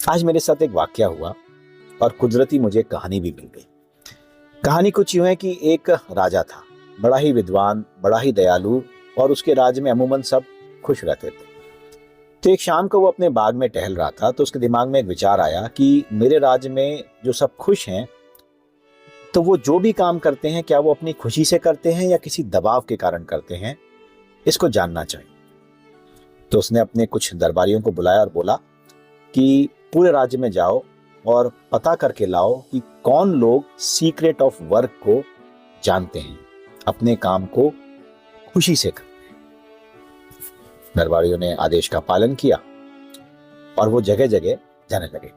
आज मेरे साथ एक वाकया हुआ और कुदरती मुझे कहानी भी मिल गई। कहानी कुछ यूं है कि एक राजा था, बड़ा ही विद्वान, बड़ा ही दयालु, और उसके राज्य में अमूमन सब खुश रहते थे। तो एक शाम को वो अपने बाग में टहल रहा था, तो उसके दिमाग में एक विचार आया कि मेरे राज्य में जो सब खुश हैं, तो वो जो भी काम करते हैं, क्या वो अपनी खुशी से करते हैं या किसी दबाव के कारण करते हैं, इसको जानना चाहिए। तो उसने अपने कुछ दरबारियों को बुलाया और बोला कि पूरे राज्य में जाओ और पता करके लाओ कि कौन लोग सीक्रेट ऑफ वर्क को जानते हैं, अपने काम को खुशी से करते हैं। दरबारियों ने आदेश का पालन किया और वो जगह जगह जाने लगे।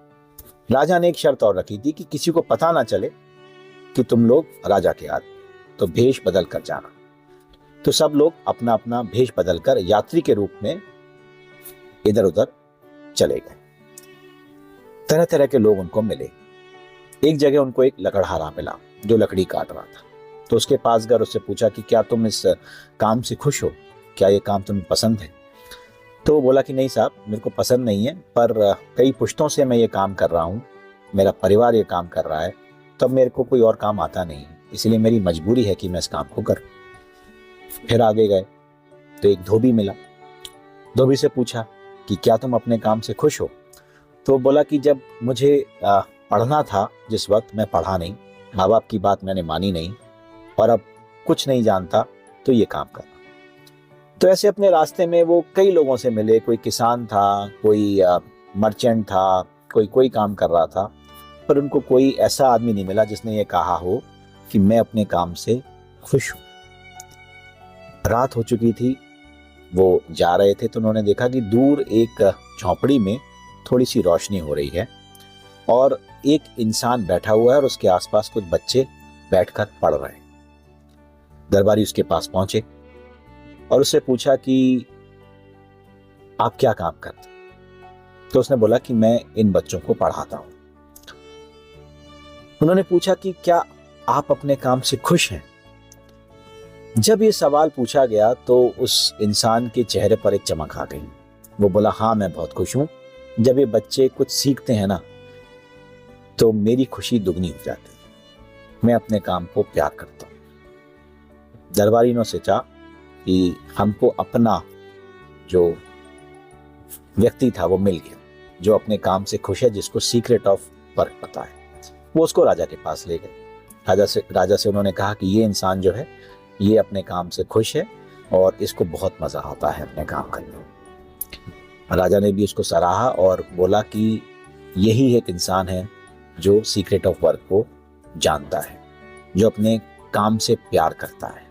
राजा ने एक शर्त और रखी थी कि किसी को पता ना चले कि तुम लोग राजा के आदमी, तो भेष बदल कर जाना। तो सब लोग अपना अपना भेष बदल कर यात्री के रूप में इधर उधर चले गए। तरह तरह के लोग उनको मिले। एक जगह उनको एक लकड़हारा मिला जो लकड़ी काट रहा था। तो उसके पास गए, उससे पूछा कि क्या तुम इस काम से खुश हो, क्या ये काम तुम्हें पसंद है? तो वो बोला कि नहीं साहब, मेरे को पसंद नहीं है, पर कई पुश्तों से मैं ये काम कर रहा हूँ, मेरा परिवार ये काम कर रहा है, तब मेरे को कोई और काम आता नहीं है, इसलिए मेरी मजबूरी है कि मैं इस काम को करूँ। फिर आगे गए तो एक धोबी मिला। धोबी से पूछा कि क्या तुम अपने काम से खुश हो? तो बोला कि जब मुझे पढ़ना था, जिस वक्त मैं पढ़ा नहीं, माँ बाप की बात मैंने मानी नहीं, और अब कुछ नहीं जानता, तो ये काम करना। तो ऐसे अपने रास्ते में वो कई लोगों से मिले। कोई किसान था, कोई मर्चेंट था, कोई काम कर रहा था, पर उनको कोई ऐसा आदमी नहीं मिला जिसने ये कहा हो कि मैं अपने काम से खुश हूँ। रात हो चुकी थी, वो जा रहे थे तो उन्होंने देखा कि दूर एक झोंपड़ी में थोड़ी सी रोशनी हो रही है और एक इंसान बैठा हुआ है और उसके आसपास कुछ बच्चे बैठकर पढ़ रहे हैं। दरबारी उसके पास पहुंचे और उससे पूछा कि आप क्या काम करते? तो उसने बोला कि मैं इन बच्चों को पढ़ाता हूं। उन्होंने पूछा कि क्या आप अपने काम से खुश हैं? जब ये सवाल पूछा गया तो उस इंसान के चेहरे पर एक चमक आ गई। वो बोला, हाँ मैं बहुत खुश हूं। जब ये बच्चे कुछ सीखते हैं ना, तो मेरी खुशी दुगनी हो जाती है। मैं अपने काम को प्यार करता हूं। दरबारी ने सोचा कि हमको अपना जो व्यक्ति था वो मिल गया, जो अपने काम से खुश है, जिसको सीक्रेट ऑफ वर्क पता है। वो उसको राजा के पास ले गए। राजा से उन्होंने कहा कि ये इंसान जो है, ये अपने काम से खुश है और इसको बहुत मजा आता है अपने काम करने में। राजा ने भी उसको सराहा और बोला कि यही एक इंसान है जो सीक्रेट ऑफ वर्क को जानता है, जो अपने काम से प्यार करता है।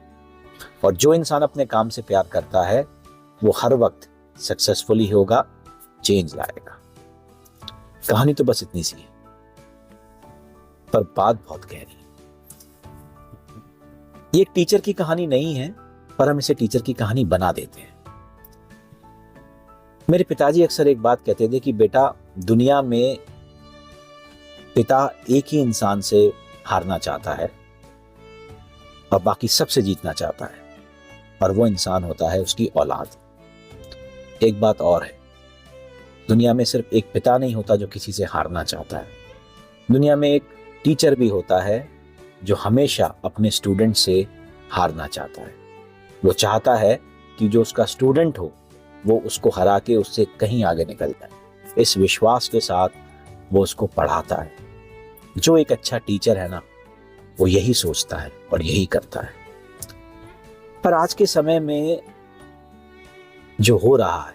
और जो इंसान अपने काम से प्यार करता है वो हर वक्त सक्सेसफुली होगा, चेंज लाएगा। कहानी तो बस इतनी सी है, पर बात बहुत गहरी है। ये एक टीचर की कहानी नहीं है, पर हम इसे टीचर की कहानी बना देते हैं। मेरे पिताजी अक्सर एक बात कहते थे कि बेटा, दुनिया में पिता एक ही इंसान से हारना चाहता है और बाकी सबसे जीतना चाहता है, और वो इंसान होता है उसकी औलाद। एक बात और है, दुनिया में सिर्फ एक पिता नहीं होता जो किसी से हारना चाहता है। दुनिया में एक टीचर भी होता है जो हमेशा अपने स्टूडेंट से हारना चाहता है। वो चाहता है कि जो उसका स्टूडेंट हो वो उसको हरा के उससे कहीं आगे निकल जाए। इस विश्वास के साथ वो उसको पढ़ाता है। जो एक अच्छा टीचर है ना, वो यही सोचता है और यही करता है। पर आज के समय में जो हो रहा है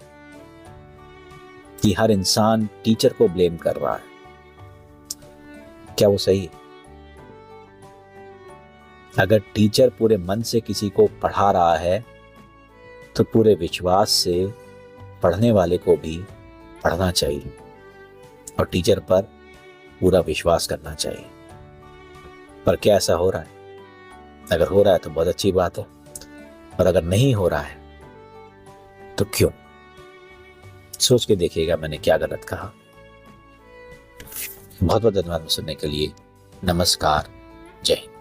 कि हर इंसान टीचर को ब्लेम कर रहा है, क्या वो सही है? अगर टीचर पूरे मन से किसी को पढ़ा रहा है तो पूरे विश्वास से पढ़ने वाले को भी पढ़ना चाहिए और टीचर पर पूरा विश्वास करना चाहिए। पर क्या ऐसा हो रहा है? अगर हो रहा है तो बहुत अच्छी बात है, और अगर नहीं हो रहा है तो क्यों? सोच के देखिएगा मैंने क्या गलत कहा। बहुत बहुत धन्यवाद सुनने के लिए। नमस्कार, जय हिंद।